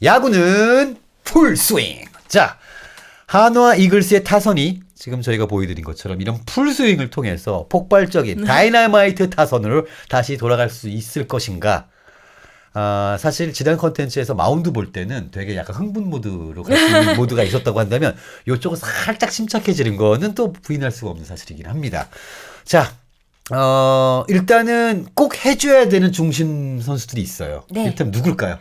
야구는 풀스윙. 자, 한화 이글스의 타선이 지금 저희가 보여드린 것처럼 이런 풀스윙을 통해서 폭발적인 다이나마이트 타선으로 다시 돌아갈 수 있을 것인가. 사실 지난 컨텐츠에서 마운드 볼 때는 되게 약간 흥분 모드로 갈 수 있는 모드가 있었다고 한다면 이쪽은 살짝 침착해지는 거는 또 부인할 수가 없는 사실이긴 합니다. 자, 일단은 꼭 해줘야 되는 중심 선수들이 있어요. 네. 일단 누굴까요?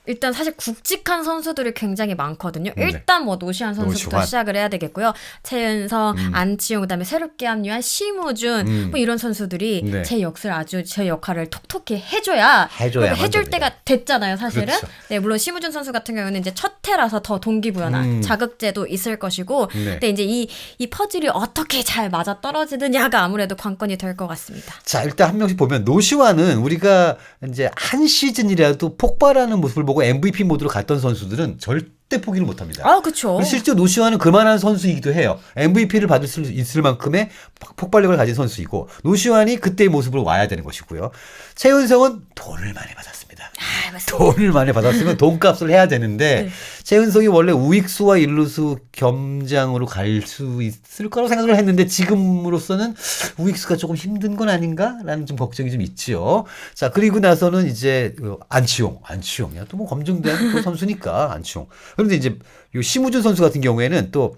일단 사실 굵직한 선수들이 굉장히 많거든요. 일단 뭐 노시환 선수부터 시작을 해야 되겠고요. 최은성, 안치홍, 그다음에 새롭게 합류한 심우준 뭐 이런 선수들이 네. 제 역할을 톡톡히 해줘야 해줄 때가 됐잖아요, 사실은. 그렇죠. 네, 물론 심우준 선수 같은 경우는 이제 첫 해라서 더 동기부여나 자극제도 있을 것이고, 네. 근데 이제 이 퍼즐이 어떻게 잘 맞아 떨어지느냐가 아무래도 관건이 될 것 같습니다. 자, 일단 한 명씩 보면 노시환은 우리가 이제 한 시즌이라도 폭발하는 모습을 보고 MVP 모드로 갔던 선수들은 절대 포기를 못합니다. 아, 그렇죠. 실제 노시환은 그만한 선수이기도 해요. MVP를 받을 수 있을 만큼의 폭발력을 가진 선수이고 노시환이 그때의 모습으로 와야 되는 것이고요. 최은성은 돈을 많이 받았습니다. 돈을 많이 받았으면 돈값을 해야 되는데 네. 최은성이 원래 우익수와 일루수 겸장으로 갈 수 있을 거라고 생각을 했는데 지금으로서는 우익수가 조금 힘든 건 아닌가라는 좀 걱정이 좀 있지요. 자, 그리고 나서는 이제 안치홍이야. 또 뭐 검증된 또 선수니까 안치홍. 그런데 이제 요 심우준 선수 같은 경우에는 또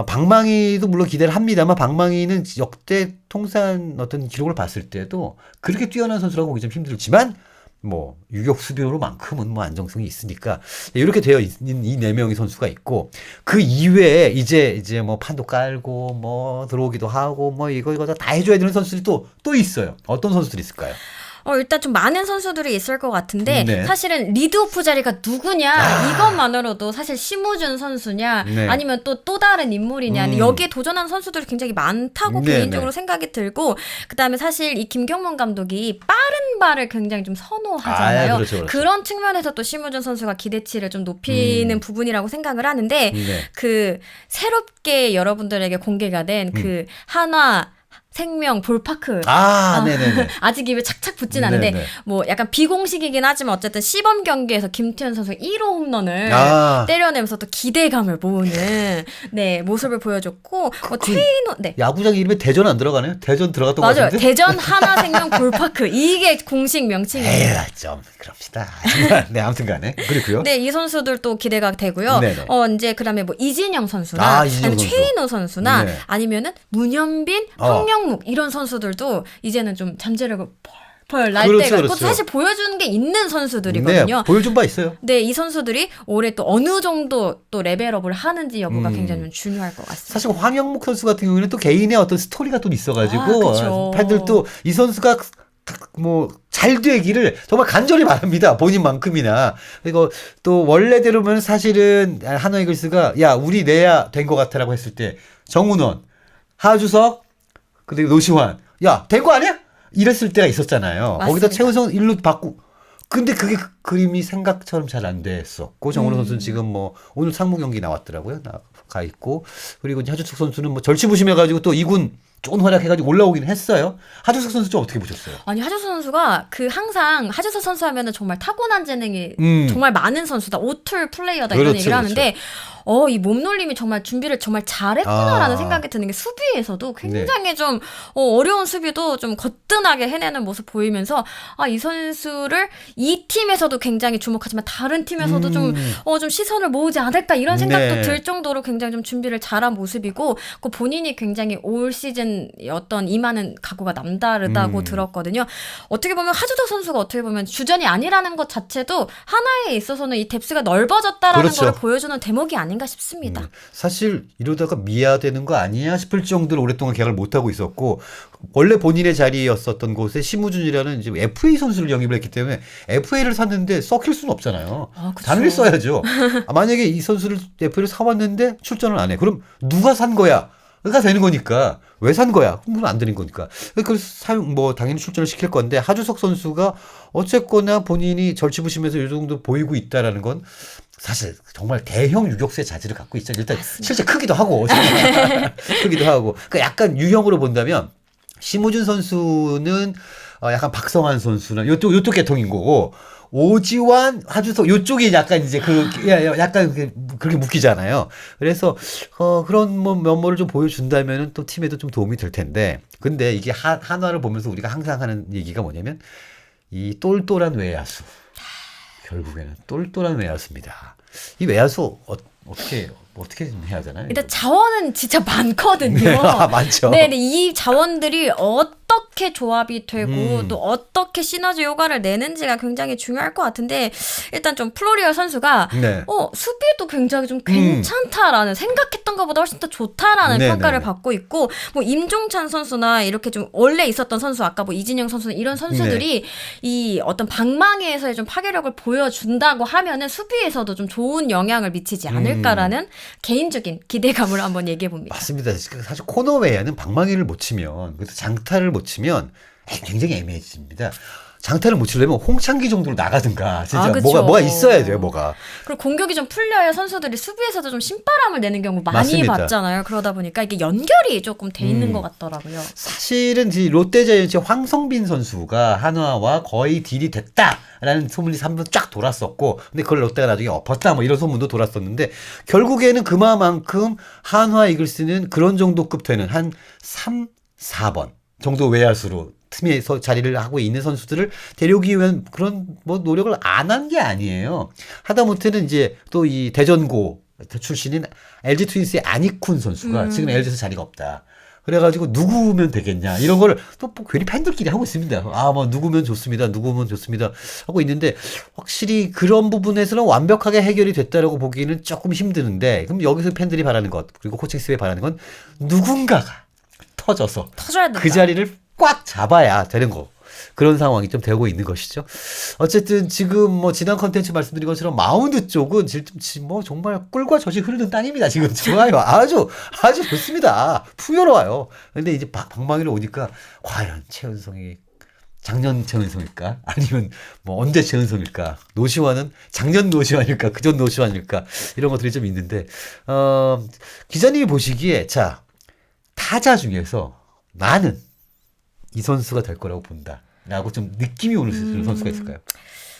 방망이도 물론 기대를 합니다만 방망이는 역대 통산 어떤 기록을 봤을 때도 그렇게 뛰어난 선수라고 보기 좀 힘들지만 뭐 유격 수비로만큼은 뭐 안정성이 있으니까 이렇게 되어 있는 이 네 명의 선수가 있고 그 이외에 이제 뭐 판도 깔고 뭐 들어오기도 하고 뭐 이거 다 해줘야 되는 선수들이 또 있어요. 어떤 선수들이 있을까요? 일단 좀 많은 선수들이 있을 것 같은데 네. 사실은 리드오프 자리가 누구냐 이것만으로도 사실 심우준 선수냐 네. 아니면 또 다른 인물이냐 여기에 도전한 선수들이 굉장히 많다고 네, 개인적으로 네. 생각이 들고 그다음에 사실 이 김경문 감독이 빠른 발을 굉장히 좀 선호하잖아요. 그렇죠. 그런 측면에서 또 심우준 선수가 기대치를 좀 높이는 부분이라고 생각을 하는데 네. 그 새롭게 여러분들에게 공개가 된 그 한화 생명 볼파크. 네네네. 아직 입에 착착 붙진 않은데, 네네. 뭐 약간 비공식이긴 하지만 어쨌든 시범 경기에서 김태현 선수 1호 홈런을 때려내면서 또 기대감을 모으는, 네, 모습을 보여줬고, 뭐 최인호, 네. 야구장 이름에 대전 안 들어가네요? 대전 들어갔던 것 맞아요. 같은데? 대전 하나생명 볼파크. 이게 공식 명칭입니다. 좀 그럽시다. 네, 아무튼 간에. 그렇고요. 네, 이 선수들 또 기대가 되고요. 네네. 이제 그다음에 뭐 이진영 선수나 이진영 아니면 선수. 최인호 선수나 네. 아니면은 문현빈, 황영묵 이런 선수들도 이제는 좀 잠재력을 펄펄 날 그렇죠, 때가 있고 그렇죠. 사실 보여주는 게 있는 선수들이거든요. 네, 보여준 바 있어요. 네, 이 선수들이 올해 또 어느 정도 또 레벨업을 하는지 여부가 굉장히 좀 중요할 것 같습니다. 사실 황영묵 선수 같은 경우에는 또 개인의 어떤 스토리가 또 있어가지고 그쵸. 팬들도 이 선수가 뭐 잘 되기를 정말 간절히 바랍니다. 본인만큼이나. 그리고 또 원래대로면 사실은 한화 이글스가 야 우리 내야 된 것 같아라고 했을 때 정훈원, 하주석 그리고 노시환 야 된 거 아니야? 이랬을 때가 있었잖아요. 맞습니다. 거기다 최우성 일루 바꾸고 근데 그게 그림이 생각처럼 잘 안 됐었고 정훈원 선수는 지금 뭐 오늘 상무 경기 나왔더라고요. 가 있고 그리고 이제 하주석 선수는 뭐 절치부심해가지고 또 2군 좋은 활약해가지고 올라오긴 했어요. 하주석 선수 좀 어떻게 보셨어요? 아니 하주석 선수가 항상 하주석 선수 하면은 정말 타고난 재능이 정말 많은 선수다. 오툴 플레이어다 이런 그렇죠, 얘기를 하는데 이 몸놀림이 정말 준비를 정말 잘했구나라는 생각이 드는 게 수비에서도 굉장히 좀 어려운 수비도 좀 거뜬하게 해내는 모습 보이면서 이 선수를 이 팀에서도 굉장히 주목하지만 다른 팀에서도 좀 시선을 모으지 않을까 이런 생각도 들 정도로 굉장히 좀 준비를 잘한 모습이고 본인이 굉장히 올 시즌 어떤 임하는 각오가 남다르다고 들었거든요. 어떻게 보면 하주석 선수가 어떻게 보면 주전이 아니라는 것 자체도 하나에 있어서는 이 뎁스가 넓어졌다라는 그렇죠. 걸 보여주는 대목이 아닌가 싶습니다. 사실 이러다가 미아되는 거 아니야 싶을 정도로 오랫동안 계약을 못하고 있었고 원래 본인의 자리였었던 곳에 심우준이라는 이제 FA 선수를 영입을 했기 때문에 FA를 샀는데 썩힐 수는 없잖아요. 단을 써야죠. 만약에 이 선수를 FA를 사왔는데 출전을 안 해. 그럼 누가 산 거야? 가 되는 거니까 왜 산 거야? 그럼 안 되는 거니까. 그래서 뭐 당연히 출전을 시킬 건데 하주석 선수가 어쨌거나 본인이 절치부심해서 이 정도 보이고 있다라는 건 사실 정말 대형 유격수의 자질을 갖고 있죠. 일단 맞습니다. 실제 크기도 하고 크기도 하고. 그러니까 약간 유형으로 본다면 심우준 선수는 약간 박성환 선수나 요쪽 계통인 거고 오지환, 하주석 요쪽이 약간 이제 약간 그렇게 묶이잖아요. 그래서 그런 뭐 면모를 좀 보여준다면은 또 팀에도 좀 도움이 될 텐데. 근데 이게 한화를 보면서 우리가 항상 하는 얘기가 뭐냐면 이 똘똘한 외야수. 결국에는 똘똘한 외야수입니다. 이 외야수 어떻게 해야 하잖아요. 일단 자원은 진짜 많거든요. 네, 많죠. 네, 이 자원들이 어떻게 조합이 되고 또 어떻게 시너지 효과를 내는지가 굉장히 중요할 것 같은데 일단 좀 플로리얼 선수가 네. 수비도 굉장히 좀 괜찮다라는 생각했던 것보다 훨씬 더 좋다라는 네, 평가를 네, 네. 받고 있고 뭐 임종찬 선수나 이렇게 좀 원래 있었던 선수 아까 뭐 이진영 선수나 이런 선수들이 이 어떤 방망이에서의 좀 파괴력을 보여준다고 하면은 수비에서도 좀 좋은 영향을 미치지 않을까라는 개인적인 기대감을 한번 얘기해 봅니다. 맞습니다. 사실 코너 외에는 방망이를 못 치면, 그래서 장타를 못 치면 굉장히 애매해집니다. 장타를 못 치려면 홍창기 정도로 나가든가 진짜 그쵸. 뭐가 있어야 돼요. 뭐가. 그리고 공격이 좀 풀려야 선수들이 수비에서도 좀 신바람을 내는 경우 많이 맞습니다. 봤잖아요. 그러다 보니까 이게 연결이 조금 돼 있는 것 같더라고요. 사실은 이 롯데자이언츠의 황성빈 선수가 한화와 거의 딜이 됐다라는 소문이 한번 쫙 돌았었고, 근데 그걸 롯데가 나중에 엎었다 뭐 이런 소문도 돌았었는데, 결국에는 그만큼 한화 이글스는 그런 정도급 되는 한 3, 4번 정도 외야수로 팀에서 자리를 하고 있는 선수들을 데려오기 위한 그런 뭐 노력을 안 한 게 아니에요. 하다못해는 이제 또 이 대전고 출신인 LG 트윈스의 안익훈 선수가 지금 LG에서 자리가 없다. 그래가지고 누구면 되겠냐 이런 거를 또 괜히 팬들끼리 하고 있습니다. 뭐 누구면 좋습니다. 누구면 좋습니다. 하고 있는데 확실히 그런 부분에서는 완벽하게 해결이 됐다라고 보기는 조금 힘드는데, 그럼 여기서 팬들이 바라는 것 그리고 코칭 스텝이 바라는 건 누군가가 터져야 된다. 그 자리를 꽉 잡아야 되는 거. 그런 상황이 좀 되고 있는 것이죠. 어쨌든 지금 뭐 지난 컨텐츠 말씀드린 것처럼 마운드 쪽은 지금 뭐 정말 꿀과 젖이 흐르는 땅입니다. 지금 좋아요. 아주 좋습니다. 풍요로워요. 근데 이제 방망이로 오니까 과연 최은성이 작년 최은성일까? 아니면 뭐 언제 최은성일까? 노시환은 작년 노시환일까? 그전 노시환일까? 이런 것들이 좀 있는데 기자님이 보시기에 자 타자 중에서 나는 이 선수가 될 거라고 본다라고 좀 느낌이 오는 그런 선수가 있을까요?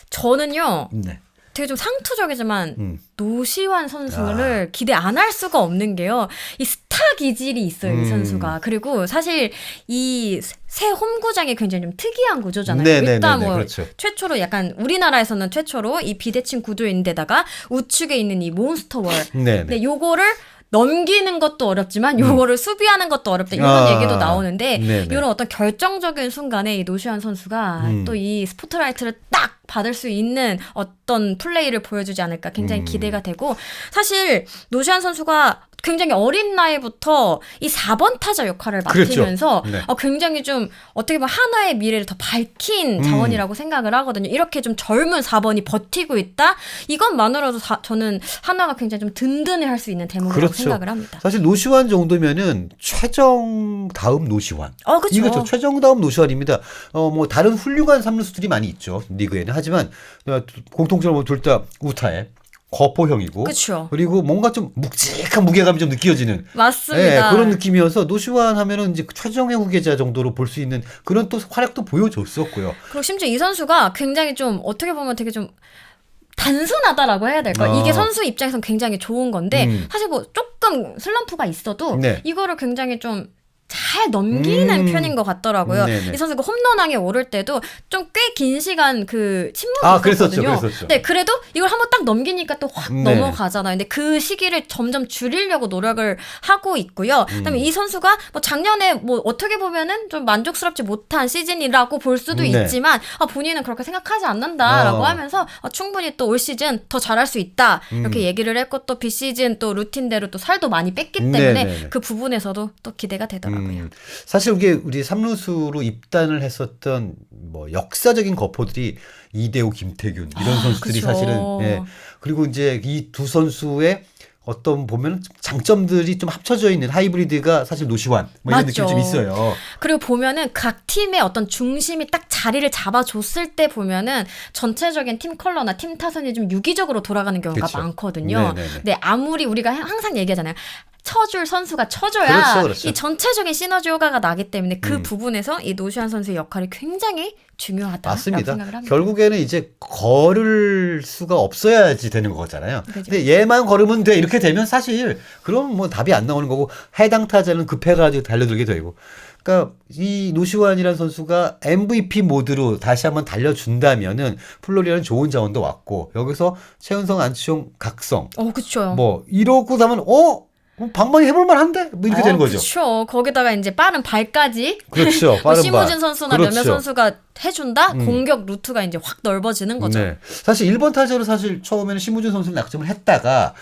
저는요. 네. 되게 좀 상투적이지만 노시환 선수를 기대 안 할 수가 없는 게요. 이 스타 기질이 있어요, 이 선수가. 그리고 사실 이 새 홈구장이 굉장히 좀 특이한 구조잖아요. 일단 뭐 그렇죠. 최초로 약간 우리나라에서는 최초로 이 비대칭 구조인데다가 우측에 있는 이 몬스터월. 근데 요거를 넘기는 것도 어렵지만 요거를 수비하는 것도 어렵다 이런 얘기도 나오는데 이런 어떤 결정적인 순간에 이 노시환 선수가 또 이 스포트라이트를 딱 받을 수 있는 어떤 플레이를 보여주지 않을까 굉장히 기대가 되고, 사실 노시환 선수가 굉장히 어린 나이부터 이 4번 타자 역할을 맡으면서 굉장히 좀 어떻게 보면 한화의 미래를 더 밝힌 자원이라고 생각을 하거든요. 이렇게 좀 젊은 4번이 버티고 있다? 이것만으로도 저는 한화가 굉장히 좀 든든해할 수 있는 대목이라고 생각을 합니다. 사실 노시환 정도면은 최정 다음 노시환. 그렇죠. 이거죠. 최정 다음 노시환입니다. 뭐 다른 훌륭한 삼루수들이 많이 있죠. 리그에는. 하지만 공통적으로 둘 다 우타에 거포형이고, 그쵸. 그리고 뭔가 좀 묵직한 무게감이 좀 느껴지는 맞습니다. 그런 느낌이어서 노시환 하면은 이제 최정예 후계자 정도로 볼 수 있는 그런 또 활약도 보여줬었고요. 그리고 심지어 이 선수가 굉장히 좀 어떻게 보면 되게 좀 단순하다라고 해야 될까요? 이게 선수 입장에서는 굉장히 좋은 건데 사실 뭐 조금 슬럼프가 있어도 이거를 굉장히 좀 잘 넘기는 편인 것 같더라고요. 이 선수가 홈런왕에 오를 때도 좀 꽤 긴 시간 그 침묵이 있었거든요. 그랬었죠. 네, 그래도 이걸 한번 딱 넘기니까 또 확 넘어가잖아요. 근데 그 시기를 점점 줄이려고 노력을 하고 있고요. 그다음에 이 선수가 뭐 작년에 뭐 어떻게 보면은 좀 만족스럽지 못한 시즌이라고 볼 수도 있지만 본인은 그렇게 생각하지 않는다라고 하면서 충분히 또 올 시즌 더 잘할 수 있다 이렇게 얘기를 했고, 또 비시즌 또 루틴대로 또 살도 많이 뺐기 때문에 그 부분에서도 또 기대가 되더라고요. 사실 우리 삼루수로 입단을 했었던 뭐 역사적인 거포들이 이대호, 김태균 이런 선수들이 그쵸. 사실은 그리고 이제 이 두 선수의 어떤 보면 장점들이 좀 합쳐져 있는 하이브리드가 사실 노시환 뭐 이런 느낌이 좀 있어요. 그리고 보면은 각 팀의 어떤 중심이 딱 자리를 잡아줬을 때 보면은 전체적인 팀 컬러나 팀 타선이 좀 유기적으로 돌아가는 경우가 많거든요. 근데 아무리 우리가 항상 얘기하잖아요. 쳐줄 선수가 쳐줘야 그렇죠, 그렇죠. 이 전체적인 시너지 효과가 나기 때문에 그 부분에서 이 노시환 선수의 역할이 굉장히 중요하다라고 맞습니다. 생각을 합니다. 결국에는 이제 걸을 수가 없어야지 되는 거잖아요. 그죠. 근데 얘만 걸으면 돼 이렇게 되면 사실 그럼 뭐 답이 안 나오는 거고 해당 타자는 급해가지고 달려들게 되고. 그러니까 이 노시환이라는 선수가 MVP 모드로 다시 한번 달려준다면은 플로리아는 좋은 자원도 왔고 여기서 최은성, 안치홍, 각성 그렇죠. 뭐 이러고 나면 방망이 해볼 만한데 뭐 이렇게 되는 거죠. 그렇죠. 거기다가 이제 빠른 발까지 그렇죠. 뭐 빠른 심우진 발. 선수나 그렇죠. 몇몇 선수가 해준다. 공격 루트가 이제 확 넓어지는 거죠. 네. 사실 1번 타자로 사실 처음에는 심우준 선수를 낙점을 했다가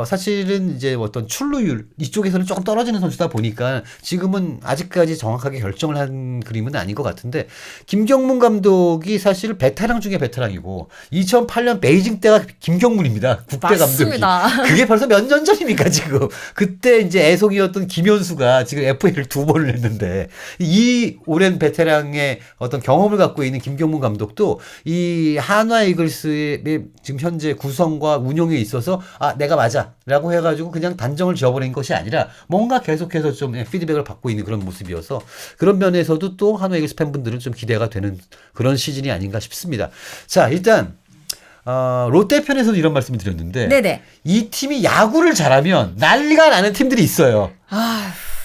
사실은 이제 어떤 출루율 이쪽에서는 조금 떨어지는 선수다 보니까 지금은 아직까지 정확하게 결정을 한 그림은 아닌 것 같은데 김경문 감독이 사실 베테랑 중에 베테랑이고 2008년 베이징 때가 김경문입니다. 국대 맞습니다. 감독이. 그게 벌써 몇 년 전입니까 지금. 그때 이제 애송이었던 김현수가 지금 FA를 2번을 했는데 이 오랜 베테랑의 어떤 경험을 갖고 있는 김경문 감독도 이 한화 이글스의 지금 현재 구성과 운영에 있어서 내가 맞아라고 해가지고 그냥 단정을 지어버린 것이 아니라 뭔가 계속해서 좀 피드백을 받고 있는 그런 모습이어서 그런 면에서도 또 한화 이글스 팬분들은 좀 기대가 되는 그런 시즌이 아닌가 싶습니다. 자, 일단 롯데 편에서도 이런 말씀을 드렸는데 네네. 이 팀이 야구를 잘하면 난리가 나는 팀들이 있어요.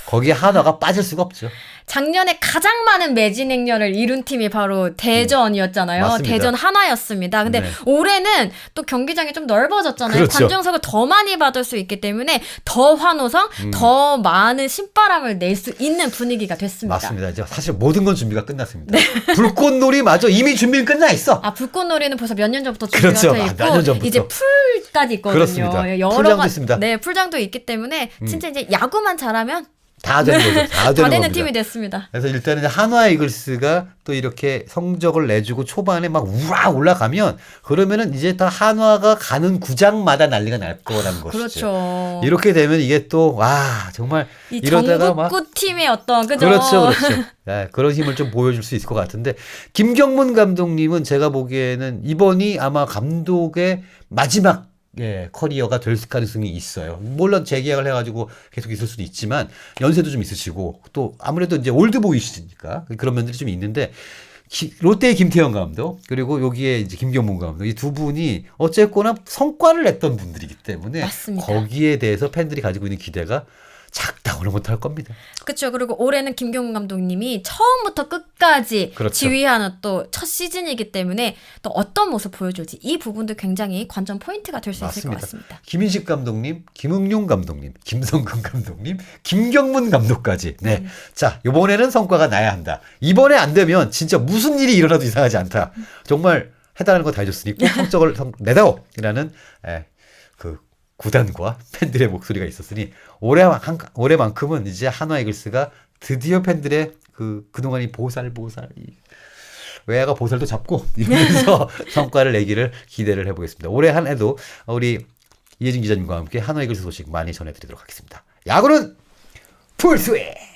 거기에 한화가 빠질 수가 없죠. 작년에 가장 많은 매진 행렬을 이룬 팀이 바로 대전이었잖아요. 맞습니다. 대전 한화였습니다. 근데 네. 올해는 또 경기장이 좀 넓어졌잖아요. 그렇죠. 관중석을 더 많이 받을 수 있기 때문에 더 환호성, 더 많은 신바람을 낼 수 있는 분위기가 됐습니다. 맞습니다. 이제 사실 모든 건 준비가 끝났습니다. 불꽃놀이마저 이미 준비는 끝나 있어. 불꽃놀이는 벌써 몇 년 전부터 준비가 그렇죠. 돼 있고 몇 년 전부터. 이제 풀까지 있거든요. 그렇습니다. 여러 풀장도 있습니다. 네, 풀장도 있기 때문에 진짜 이제 야구만 잘하면 다 되는 거죠. 다 다 되는 되는 겁니다. 팀이 됐습니다. 그래서 일단은 한화 이글스가 또 이렇게 성적을 내주고 초반에 막 우라 올라가면 그러면은 이제 다 한화가 가는 구장마다 난리가 날 거라는 것이죠. 그렇죠. 이렇게 되면 이게 또 정말 이 이러다가 막 전국구 팀의 어떤 그죠? 그렇죠. 네, 그런 힘을 좀 보여줄 수 있을 것 같은데 김경문 감독님은 제가 보기에는 이번이 아마 감독의 마지막 커리어가 될 가능성이 있어요. 물론 재계약을 해가지고 계속 있을 수도 있지만 연세도 좀 있으시고 또 아무래도 이제 올드보이시니까 그런 면들이 좀 있는데 롯데의 김태형 감독 그리고 여기에 이제 김경문 감독 이 두 분이 어쨌거나 성과를 냈던 분들이기 때문에 맞습니다. 거기에 대해서 팬들이 가지고 있는 기대가 작다고는 못할 겁니다. 그렇죠. 그리고 올해는 김경문 감독님이 처음부터 끝까지 그렇죠. 지휘하는 또 첫 시즌이기 때문에 또 어떤 모습 보여줄지 이 부분도 굉장히 관전 포인트가 될 수 있을 것 같습니다. 김인식 감독님, 김응용 감독님, 김성근 감독님, 김경문 감독까지. 네. 자, 이번에는 성과가 나야 한다. 이번에 안 되면 진짜 무슨 일이 일어나도 이상하지 않다. 정말 해달라는 거 다 해줬으니 꼭 성적을 내다오라는 그 구단과 팬들의 목소리가 있었으니 올해만큼은 이제 한화 이글스가 드디어 팬들의 그동안 이 보살 외야가 보살도 잡고 이러면서 성과를 내기를 기대를 해보겠습니다. 올해 한 해도 우리 이혜진 기자님과 함께 한화 이글스 소식 많이 전해드리도록 하겠습니다. 야구는 풀스윙!